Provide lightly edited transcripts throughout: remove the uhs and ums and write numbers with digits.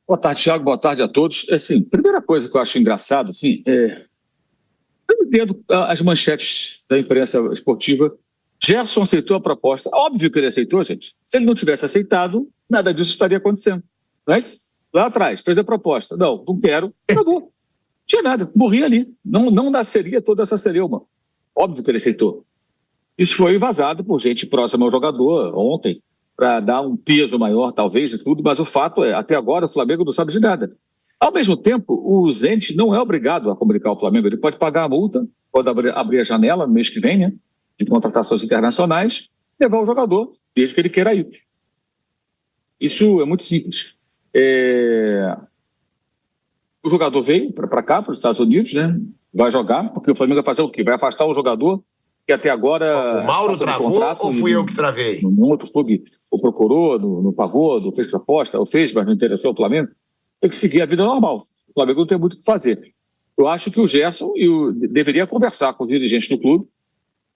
Boa tarde, Thiago. Boa tarde a todos. Assim, primeira coisa que eu acho engraçado, assim, eu entendo as manchetes da imprensa esportiva. Gerson aceitou a proposta. Óbvio que ele aceitou, gente. Se ele não tivesse aceitado, nada disso estaria acontecendo. Não é isso? Lá atrás, fez a proposta. Não quero, acabou. Não tinha nada, morria ali. Não nasceria toda essa celeuma. Óbvio que ele aceitou. Isso foi vazado por gente próxima ao jogador ontem, para dar um peso maior, talvez, e tudo, mas o fato é, até agora, o Flamengo não sabe de nada. Ao mesmo tempo, o Zenit não é obrigado a comunicar ao Flamengo, ele pode pagar a multa, pode abrir a janela no mês que vem, né, de contratações internacionais, levar o jogador, desde que ele queira ir. Isso é muito simples. O jogador veio para cá, para os Estados Unidos, né, vai jogar, porque o Flamengo vai fazer o quê? Vai afastar o jogador que até agora... O Mauro travou ou fui eu que travei? No outro clube, o procurou, não pagou, não fez proposta, ou fez, mas não interessou o Flamengo. Tem que seguir a vida normal. O Flamengo não tem muito o que fazer. Eu acho que o Gerson deveria conversar com os dirigentes do clube.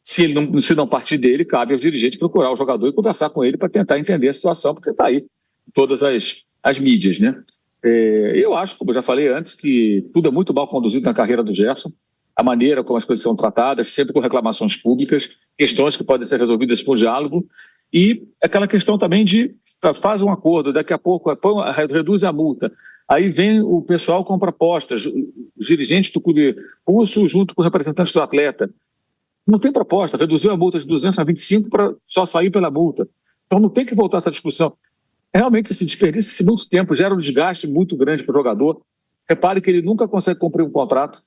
Se não partir dele, cabe ao dirigente procurar o jogador e conversar com ele para tentar entender a situação, porque está aí em todas as mídias, né? Eu acho, como eu já falei antes, que tudo é muito mal conduzido na carreira do Gerson. A maneira como as coisas são tratadas, sempre com reclamações públicas, questões que podem ser resolvidas por diálogo, e aquela questão também de faz um acordo, daqui a pouco reduz a multa. Aí vem o pessoal com propostas, os dirigentes do clube russo junto com representantes do atleta. Não tem proposta, reduziu a multa de 200 a 25 para só sair pela multa. Então não tem que voltar essa discussão. Realmente se desperdiça muito tempo, gera um desgaste muito grande para o jogador. Repare que ele nunca consegue cumprir um contrato.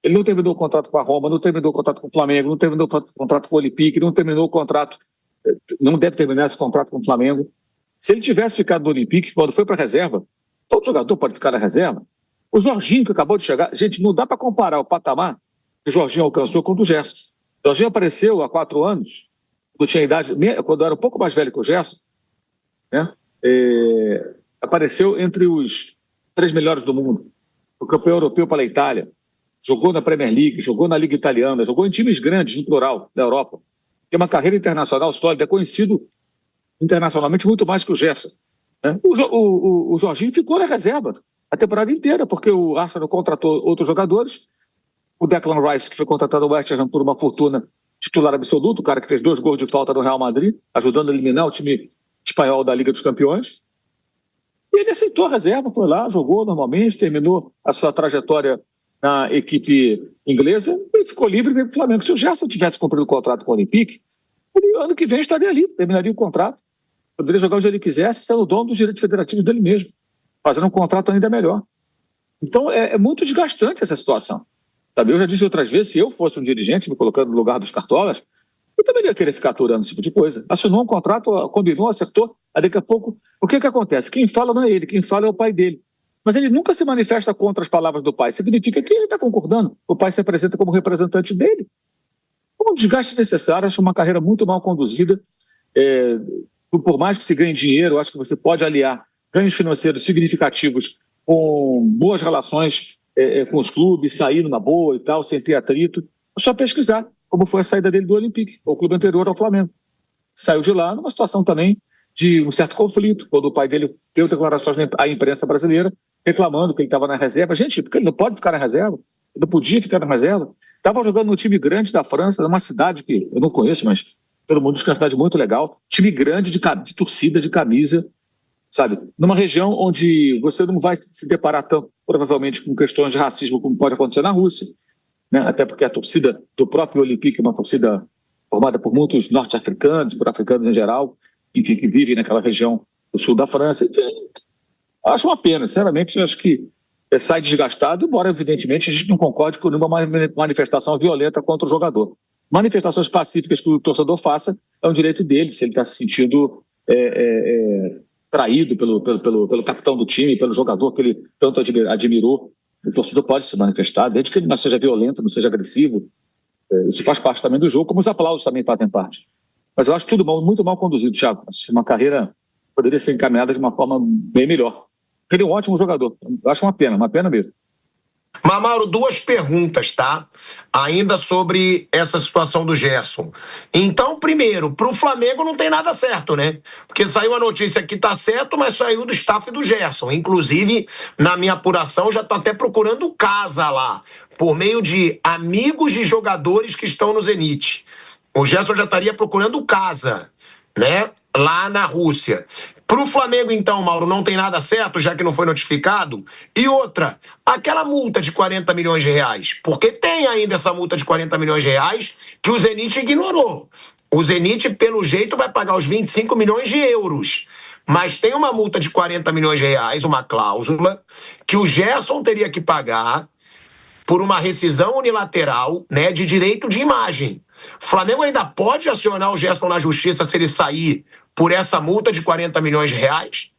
Ele não terminou o contrato com a Roma, não terminou o contrato com o Flamengo, não terminou o contrato com o Olympique, não terminou o contrato, não deve terminar esse contrato com o Flamengo. Se ele tivesse ficado no Olympique, quando foi para a reserva, todo jogador pode ficar na reserva. O Jorginho, que acabou de chegar, gente, não dá para comparar o patamar que o Jorginho alcançou com o do Gerson. O Jorginho apareceu há 4 anos, quando tinha idade, quando era um pouco mais velho que o Gerson, né? Apareceu entre os 3 melhores do mundo, o campeão europeu pela Itália. Jogou na Premier League, jogou na Liga Italiana, jogou em times grandes, no plural, da Europa. Tem uma carreira internacional sólida, é conhecido internacionalmente muito mais que o Gerson. Né? O Jorginho ficou na reserva a temporada inteira, porque o Arsenal contratou outros jogadores. O Declan Rice, que foi contratado ao West Ham por uma fortuna, titular absoluto, o cara que fez 2 gols de falta no Real Madrid, ajudando a eliminar o time espanhol da Liga dos Campeões. E ele aceitou a reserva, foi lá, jogou normalmente, terminou a sua trajetória na equipe inglesa e ficou livre do Flamengo. Se o Gerson tivesse cumprido o contrato com o Olympique, ele, ano que vem estaria ali, terminaria o contrato, poderia jogar onde ele quisesse, sendo dono dos direitos federativos dele mesmo, fazendo um contrato ainda melhor. Então é muito desgastante essa situação. Sabe? Eu já disse outras vezes, se eu fosse um dirigente, me colocando no lugar dos cartolas, eu também ia querer ficar aturando esse tipo de coisa. Assinou um contrato, combinou, acertou, aí daqui a pouco... O que acontece? Quem fala não é ele, quem fala é o pai dele. Mas ele nunca se manifesta contra as palavras do pai. Significa que ele está concordando. O pai se apresenta como representante dele. Um desgaste necessário, acho uma carreira muito mal conduzida. Por mais que se ganhe dinheiro, acho que você pode aliar ganhos financeiros significativos com boas relações com os clubes, sair numa boa e tal, sem ter atrito. É só pesquisar como foi a saída dele do Olympique, o clube anterior ao Flamengo. Saiu de lá numa situação também de um certo conflito, quando o pai dele deu declarações à imprensa brasileira, reclamando que ele estava na reserva. Gente, porque ele não pode ficar na reserva, ele não podia ficar na reserva. Estava jogando num time grande da França, numa cidade que eu não conheço, mas todo mundo diz que é uma cidade muito legal. Time grande de torcida, de camisa, sabe? Numa região onde você não vai se deparar tão, provavelmente, com questões de racismo como pode acontecer na Rússia, né? Até porque a torcida do próprio Olympique é uma torcida formada por muitos norte-africanos, por africanos em geral, enfim, que vivem naquela região do sul da França. Enfim, acho uma pena, sinceramente, acho que sai desgastado, embora, evidentemente, a gente não concorde com nenhuma manifestação violenta contra o jogador. Manifestações pacíficas que o torcedor faça é um direito dele, se ele está se sentindo traído pelo capitão do time, pelo jogador que ele tanto admirou. O torcedor pode se manifestar, desde que ele não seja violento, não seja agressivo. Isso faz parte também do jogo, como os aplausos também fazem parte. Mas eu acho tudo muito mal conduzido, Thiago. Uma carreira poderia ser encaminhada de uma forma bem melhor. Ele é um ótimo jogador. Eu acho uma pena mesmo. Mas, Mauro, duas perguntas, tá? Ainda sobre essa situação do Gerson. Então, primeiro, pro Flamengo não tem nada certo, né? Porque saiu a notícia que tá certo, mas saiu do staff do Gerson. Inclusive, na minha apuração, já tá até procurando casa lá, por meio de amigos de jogadores que estão no Zenit. O Gerson já estaria procurando casa, né? Lá na Rússia. Pro Flamengo, então, Mauro, não tem nada certo, já que não foi notificado? E outra, aquela multa de 40 milhões de reais, porque tem ainda essa multa de 40 milhões de reais que o Zenit ignorou. O Zenit, pelo jeito, vai pagar os 25 milhões de euros. Mas tem uma multa de 40 milhões de reais, uma cláusula, que o Gerson teria que pagar por uma rescisão unilateral, né, de direito de imagem. O Flamengo ainda pode acionar o Gerson na justiça se ele sair por essa multa de 40 milhões de reais?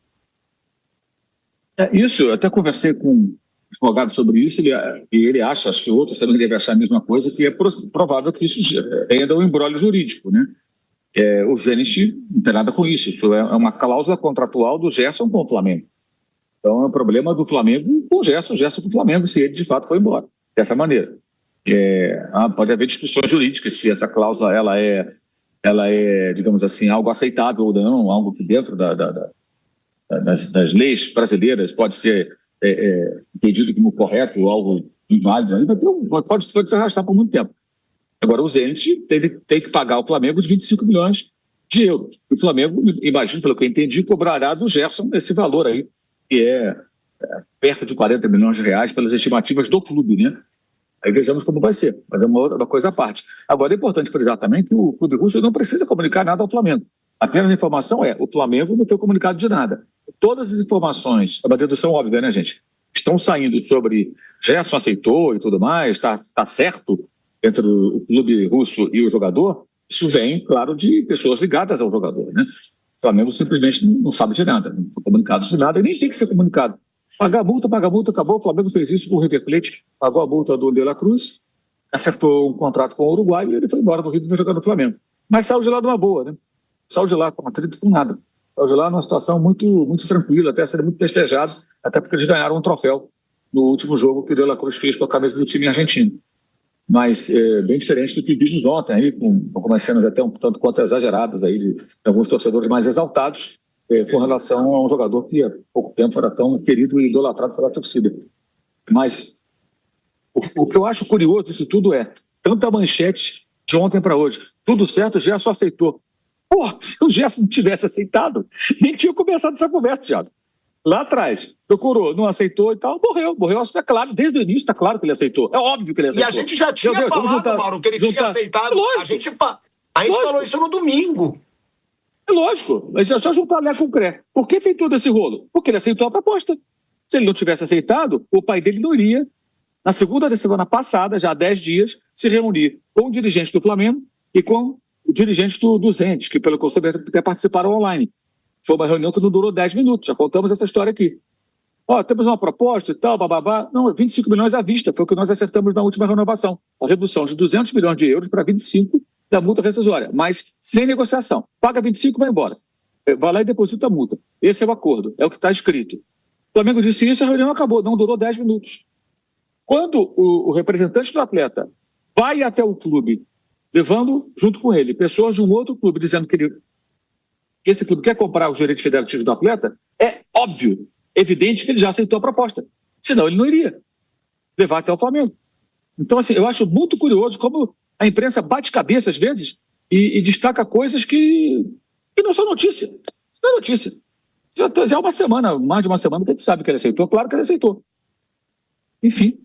Isso, eu até conversei com um advogado sobre isso, e ele acha, acho que outros também devem achar a mesma coisa, que é provável que isso ainda é um imbróglio jurídico, né? O Zenit não tem nada com isso, isso é uma cláusula contratual do Gerson com o Flamengo. Então é um problema do Flamengo com o Gerson com o Flamengo, se ele de fato foi embora, dessa maneira. Pode haver discussões jurídicas se essa cláusula ela é, digamos assim, algo aceitável ou não, algo que dentro das leis brasileiras pode ser entendido como correto ou algo inválido, pode se arrastar por muito tempo. Agora, o Zenit tem que pagar ao Flamengo os 25 milhões de euros. O Flamengo, imagino, pelo que eu entendi, cobrará do Gerson esse valor aí, que é perto de 40 milhões de reais pelas estimativas do clube, né? Aí vejamos como vai ser, mas é uma coisa à parte. Agora, é importante frisar também que o clube russo não precisa comunicar nada ao Flamengo. Apenas a informação o Flamengo não tem comunicado de nada. Todas as informações, é uma dedução óbvia, né, gente? Estão saindo sobre Gerson aceitou e tudo mais, está certo entre o clube russo e o jogador, isso vem, claro, de pessoas ligadas ao jogador, né? O Flamengo simplesmente não sabe de nada, não foi comunicado de nada e nem tem que ser comunicado. Pagar a multa, acabou. O Flamengo fez isso com o River Plate, pagou a multa do De La Cruz, acertou um contrato com o Uruguai e ele foi embora do Rio e foi jogar no Flamengo. Mas saiu de lá de uma boa, né? Saiu de lá com atrito com nada. Saiu de lá numa situação muito, muito tranquila, até sendo muito festejado, até porque eles ganharam um troféu no último jogo que o De La Cruz fez com a cabeça do time argentino. Mas bem diferente do que vimos ontem, aí, com algumas cenas até um tanto quanto exageradas aí, de alguns torcedores mais exaltados com relação a um jogador que há pouco tempo era tão querido e idolatrado pela torcida. Mas o que eu acho curioso disso tudo é tanta manchete de ontem para hoje. Tudo certo, o Gerson aceitou. Se o Gerson não tivesse aceitado, nem tinha começado essa conversa, Thiago. Lá atrás, procurou, não aceitou e tal, morreu. Está claro, desde o início está claro que ele aceitou. É óbvio que ele aceitou. E a gente já tinha falado, Mauro, que ele tinha aceitado. Lógico, a gente falou isso no domingo. É lógico, mas é só juntar Lé com o Cré. Por que tem todo esse rolo? Porque ele aceitou a proposta. Se ele não tivesse aceitado, o pai dele não iria, na segunda da semana passada, já há 10 dias, se reunir com o dirigente do Flamengo e com o dirigente do Zenit, que pelo que eu soube até participaram online. Foi uma reunião que não durou 10 minutos, já contamos essa história aqui. Temos uma proposta e tal, bababá. Não, 25 milhões à vista, foi o que nós acertamos na última renovação. A redução de 200 milhões de euros para 25 da multa rescisória, mas sem negociação. Paga 25 e vai embora. Vai lá e deposita a multa. Esse é o acordo, é o que está escrito. O Flamengo disse isso, a reunião acabou, não durou 10 minutos. Quando o representante do atleta vai até o clube, levando junto com ele pessoas de um outro clube, dizendo que esse clube quer comprar os direitos federativos do atleta, é óbvio, evidente que ele já aceitou a proposta. Senão ele não iria levar até o Flamengo. Então, assim, eu acho muito curioso como a imprensa bate cabeça às vezes e destaca coisas que não são notícia. Não é notícia. Já há uma semana, mais de uma semana, que a gente sabe que ele aceitou. Claro que ele aceitou. Enfim.